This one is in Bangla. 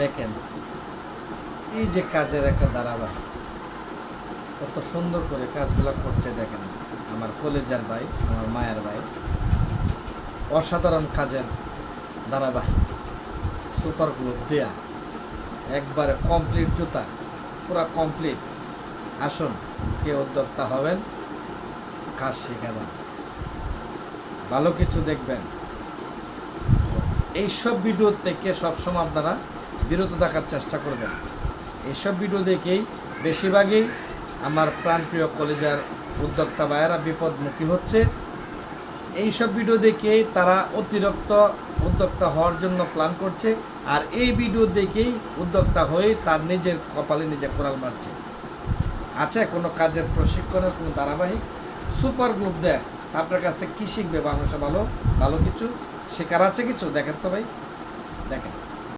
দেখেন এই যে কাজের একটা ধারাবাহিক, কত সুন্দর করে কাজগুলো করছে। দেখেন আমার কলেজার ভাই, আমার মায়ের ভাই, অসাধারণ কাজের ধারাবাহিক, সুপার গ্লু দেয়া, একবারে কমপ্লিট জুতা, পুরা কমপ্লিট। আসুন, কে উদ্যোক্তা হবেন, কাজ শিখে দেন, ভালো কিছু দেখবেন। এইসব ভিডিও থেকে সবসময় আপনারা বিরত থাকার চেষ্টা করবেন। এইসব ভিডিও দেখেই বেশিরভাগই আমার প্রাণপ্রিয় কলেজার উদ্যোক্তা ভাইয়েরা বিপদমুখী হচ্ছে। এইসব ভিডিও দেখেই তারা অতিরিক্ত উদ্যোক্তা হওয়ার জন্য প্ল্যান করছে, আর এই ভিডিও দেখেই উদ্যোক্তা হয়ে তার নিজের কপালে নিজে কোরাল মারছে। আছে কোনো কাজের প্রশিক্ষণের কোনো ধারাবাহিক সুপার গ্রুপ দেয়, আপনার কাছ থেকে কী শিখবে? বাংলাদেশে ভালো ভালো কিছু শেখার আছে, কিছু দেখেন তো ভাই, দেখেন।